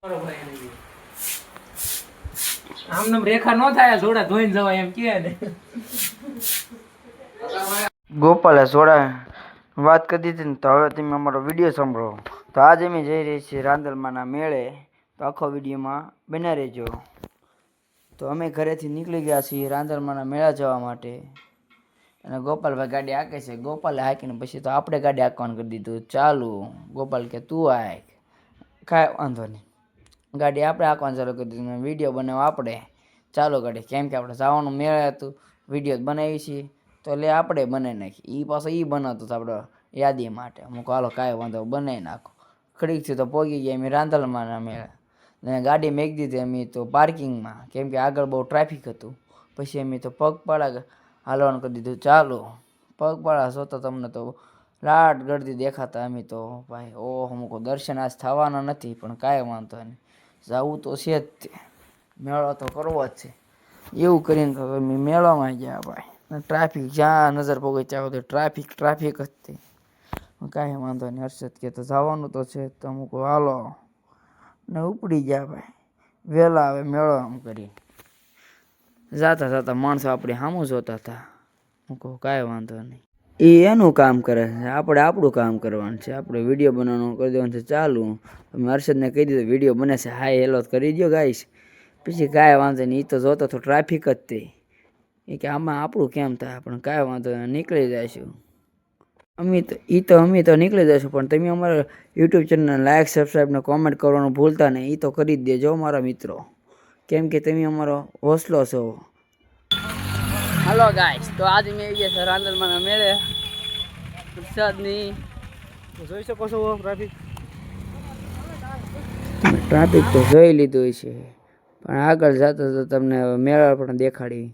આમ નામ રેખા નો થાય, સોડા ધોઈને જવાય એમ કે ને. ગોપાલે સોડા વાત કરી દીધી ને, તો હવે તમે અમારો વિડીયો સાંભળો. તો આજે અમે જઈ રહી છીએ રાંદલમાના મેળે, તો આખો વિડીયોમાં બન્યા રહેજો. તો અમે ઘરેથી નીકળી ગયા છીએ રાંદલમાના મેળા જવા માટે, અને ગોપાલભાઈ ગાડી હાંકે છે. ગોપાલે હાંકીને પછી તો આપણે ગાડી હાંકવાનું કરી દીધું ચાલુ. ગોપાલ કે તું હાંક, કાંઈ વાંધો નહીં. ગાડી આપણે હાંકવાનું ચાલુ કરી દીધું, વિડીયો બનાવવા આપણે ચાલુ ગાડી. કેમ કે આપણે જવાનું મેળે હતું, વિડીયો બનાવી છીએ તો એટલે આપણે બનાવી નાખી. એ પાછો એ બનાવતો હતો આપણે યાદી માટે. અમુક હાલો કાંઈ વાંધો બનાવી નાખો. ખડીકથી તો પહોંચી ગયા અમે રાંદલમાના મેળે, અને ગાડી મેકી દીધી અમે તો પાર્કિંગમાં, કેમ કે આગળ બહુ ટ્રાફિક હતું. પછી અમે તો પગપાળા હાલવાનું કરી દીધું ચાલુ. પગપાળા જોતા તમને તો લાટ ગળદી દેખાતા. અમે તો ભાઈ ઓહ અમુક દર્શન આજ થવાના નથી, પણ કાંઈ વાંધો નહીં, જવું તો છે જ તે, મેળો તો કરવો જ છે. એવું કરીને અમે મેળામાં ગયા ભાઈ. ટ્રાફિક જ્યાં નજર પગે ત્યાં બધું ટ્રાફિક જ તે. કાંઈ વાંધો નહીં, હર્ષદ કે તો જવાનું તો છે તો અમુક હાલો ને ઉપડી ગયા ભાઈ વહેલા. હવે મેળો આમ કરી જાતા માણસો આપણે સામું જોતા હતા. હું કહું કાંઈ વાંધો નહીં, એ એનું કામ કરે છે, આપણે આપણું કામ કરવાનું છે. આપણે વિડીયો બનાવવાનું કરી દેવાનું છે ચાલુ. અમે હર્ષદને કહી દીધું વિડીયો બને છે, હાય હેલો કરી દો ગાઈશ. પછી કાંઈ વાંધો નહીં, એ તો જોતો તો ટ્રાફિક જ તે. એ કે આમાં આપણું કેમ થાય, પણ કાંઈ વાંધો નહીં, નીકળી જઈશું અમે તો નીકળી જઈશું. પણ તમે અમારા યુટ્યુબ ચેનલને લાઇક, સબસ્ક્રાઈબ ને કોમેન્ટ કરવાનું ભૂલતા નહીં. એ તો કરી જ દેજો મારા મિત્રો, કેમ કે તમે અમારો હોસલો છો. હલો ગાઈસ, તો આજે મેં આવી ગયા છે રાંદલમાના મેળે. વરસાદની જોઈ શકો છો ટ્રાફિક તો જોઈ લીધું છે, પણ આગળ જતા તો તમને મેળા પણ દેખાડી.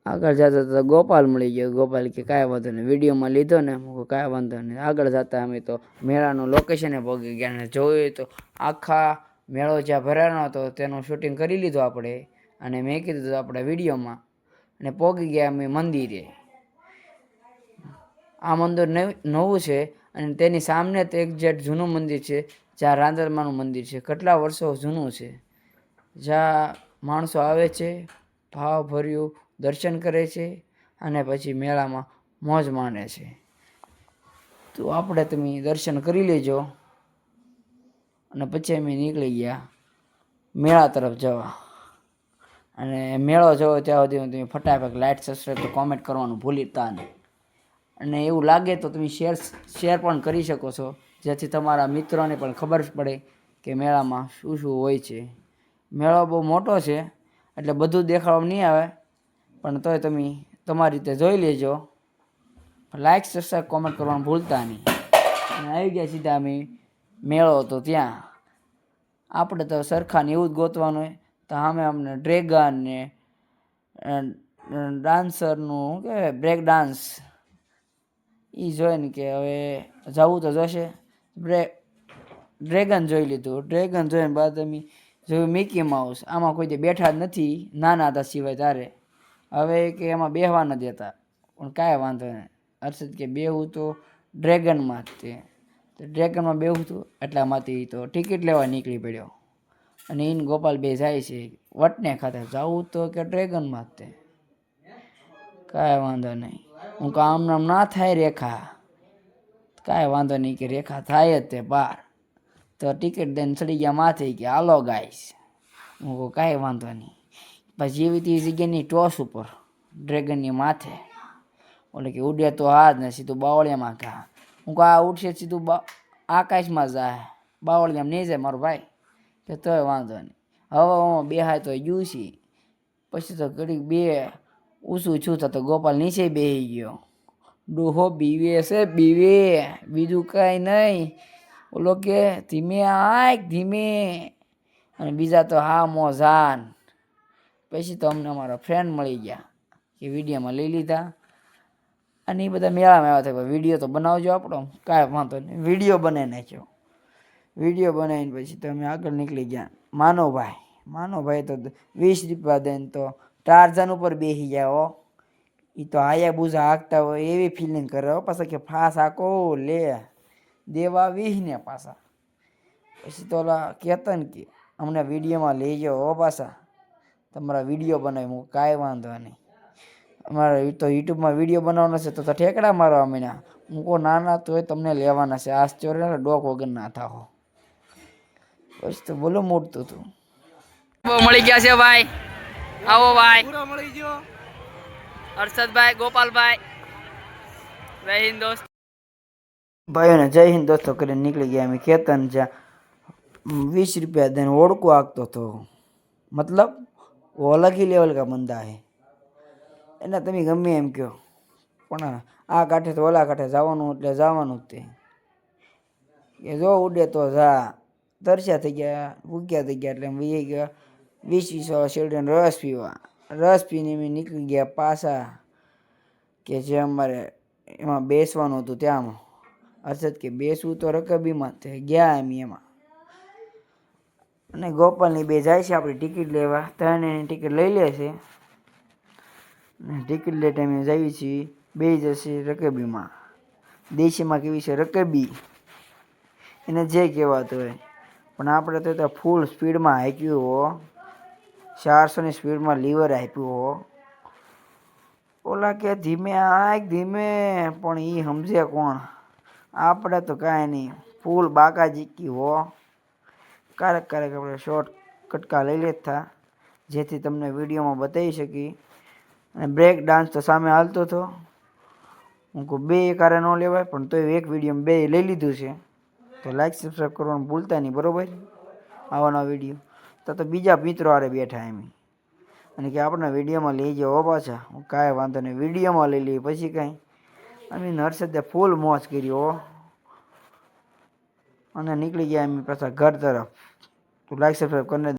આગળ જતા તો ગોપાલ મળી ગયો. ગોપાલ કે કાંઈ વાંધો નહીં, વિડીયોમાં લીધો ને કાંઈ વાંધો નહીં. આગળ જતા અમે તો મેળાનું લોકેશને પહોંચી ગયા, ને જોયું તો આખા મેળો જ્યાં ભરાનો હતો તેનું શૂટિંગ કરી લીધું આપણે, અને મેં કીધું આપણે વિડીયોમાં. અને પહોંચી ગયા અમે મંદિરે. આ મંદિર નવું છે, અને તેની સામે તો એક્ઝેક્ટ જૂનું મંદિર છે, જ્યાં રાંદલમાનું મંદિર છે. કેટલા વર્ષો જૂનું છે, જ્યાં માણસો આવે છે, ભાવ ભર્યું દર્શન કરે છે, અને પછી મેળામાં મોજ માણે છે. તો આપણે તમે દર્શન કરી લેજો. અને પછી અમે નીકળી ગયા મેળા તરફ જવા. અને મેળો જવો ત્યાં સુધી તમે ફટાફટ લાઇક, સબસ્ક્રાઈબ તો કોમેન્ટ કરવાનું ભૂલતા નહીં. અને એવું લાગે તો તમે શેર પણ કરી શકો છો, જેથી તમારા મિત્રોને પણ ખબર પડે કે મેળામાં શું શું હોય છે. મેળો બહુ મોટો છે, એટલે બધું દેખાડવામાં નહીં આવે, પણ તોય તમે તમારી રીતે જોઈ લેજો. લાઇક, સબસ્ક્રાઈબ, કોમેન્ટ કરવાનું ભૂલતા નહીં. અને આવી ગયા સીધા અમે મેળો હતો ત્યાં. આપણે તો સરખાને એવું જ ગોતવાનું હોય. તો સામે અમને ડ્રેગન ને ડાન્સરનું કે બ્રેક ડાન્સ એ જોઈને કે હવે જવું તો જોશે. ડ્રેગન જોઈ લીધું. ડ્રેગન જોઈને બાદ અમે જોયું મિકી માઉસ. આમાં કોઈ જે બેઠા જ નથી, નાના હતા સિવાય તારે. હવે કે એમાં બેહવા ન દેતા, પણ કાંઈ વાંધો નહીં. હર્ષદ કે બેહવું તો ડ્રેગનમાં જ તે. તો ડ્રેગનમાં બેહવું હતું, એટલામાંથી તો ટિકિટ લેવા નીકળી પડ્યો. અને એને ગોપાલ બે જાય છે વટને ખાતે, જવું તો કે ડ્રેગનમાં જ તે. કાંઈ વાંધો નહીં, હું કહું આમ નામ ના થાય રેખા. કાંઈ વાંધો નહીં કે રેખા થાય જ તે બાર. તો ટિકિટ દઈને ચડી ગયા માથે કે હાલો ગાઈશ. હું કહું કાંઈ વાંધો નહીં. પછી જેવી તે જગ્યાની ટોસ ઉપર ડ્રેગનની માથે ઓલે કે ઉડે તો હા જ ને સીધું બાવળિયામાં ઘા. હું કહું આ ઉડશે સીધું આકાશમાં જાય, બાવળિયામાં નહીં જાય મારો ભાઈ. કે તોય વાંધો નહીં, હવામાં બેહાય તો યુસી. પછી તો ઘડીક બે ઊંચું છું તો ગોપાલ નીચે બેસી ગયો. ડોહો બીવે છે બીવે, બીજું કાંઈ નહીં. ઓલો કે ધીમે આંખ ધીમે. અને બીજા તો હા મોજાન. પછી તો અમને અમારા ફ્રેન્ડ મળી ગયા, કે વિડીયોમાં લઈ લીધા. અને એ બધા મેળામાં આવ્યા હતા, વિડીયો તો બનાવજો આપણો. કાંઈ વાંધો નહીં, વિડીયો બનાવી નાખ્યો. વિડીયો બનાવીને પછી તો અમે આગળ નીકળી ગયા. માનવભાઈ તો 20 રૂપિયા દઈને તો ટાર્ઝન ઉપર બેસી ગયા હો. એ તો હાયા બુઝા હાંકતા હોય એવી ફિલિંગ કરે હો. પાછા કે ફાસ હાકો લે દેવા 20 ને પાછા. પછી તો ઓલા કહેતા ને કે અમને વિડીયોમાં લઈ જાઓ હો પાછા, તમારા વિડીયો બનાવી હું કાંઈ વાંધો નહીં. અમારે તો યુટ્યુબમાં વિડીયો બનાવવાનો છે તો ઠેકડા મારવા માંડ્યા. હું કહું નાના તોય તમને લેવાના છે, આજ ચોરે ડોક વગર ના થાઓ. પછી તો બોલો મોટતું હતું. મળી ગયા છે ભાઈ, આવો ભાઈ. મળી ગયો હર્ષદભાઈ, ગોપાલભાઈ. જય હિન્દ દોસ્ત. ભાઈઓને જય હિન્દ દોસ્તો કરીને નીકળી ગયા અમે કેતન જ્યાં 20 रुपया દઈને ઓળકો આગતો હતો. મતલબ वो अलग ही लेवल का बंदा है. એને તમે ગમે એમ કહો પણ આ કાંઠે તો ઓલા કાંઠે જવાનું એટલે જવાનું જ તે. કે જો ઉડે તો જા. તરસ્યા થઈ ગયા, ભૂખ્યા થઈ ગયા એટલે એમ વી ગયા 20-20 વાળા શેરડીનો રસ પીવા. રસ પીને અમે નીકળી ગયા પાછા કે જે અમારે એમાં બેસવાનું હતું ત્યાં. હર્ષદ કે બેસવું તો રકબીમાં તે ગયા એમ એમાં. અને ગોપાલની બે જાય છે આપણી ટિકિટ લેવા. 3 એની ટિકિટ લઈ લે છે. ટિકિટ લે ટાઈમે જઈએ છીએ, બે જશે રકબીમાં. દેશીમાં કેવી છે રકબી, એને જે કહેવાતું હોય. પણ આપણે તો ત્યાં ફૂલ સ્પીડમાં હાંક્યું હો, 400ની સ્પીડમાં લીવર આપ્યું હો. ઓલા કે ધીમે આંખ ધીમે, પણ એ સમજે કોણ? આપણે તો કાંઈ નહીં, ફૂલ બાકા જીકી હો. ક્યારેક ક્યારેક આપણે શોર્ટ કટકા લઈ લેતા જેથી તમને વિડીયોમાં બતાવી શકી. અને બ્રેક ડાન્સ તો સામે હાલતો હતો. હું કહું બે કારે ન લેવાય, પણ તોય એક વિડીયોમાં બે લઈ લીધું છે. તો લાઈક સબસ્ક્રાઈબ કરવાનું ભૂલતા નહીં, બરાબર? આવા નવા વિડીયો તો બીજા મિત્રો આરે બેઠા એમ અને કે આપણને વિડીયોમાં લઈ જાઓ પાછા. હું કાંઈ વાંધો નહીં, વિડીયોમાં લઈ લઈએ પછી કાંઈ. અમે હર્ષદે ફૂલ મોજ કર્યો અને નીકળી ગયા એમ પાછા ઘર તરફ. તો લાઈક સબસ્ક્રાઈબ કરીને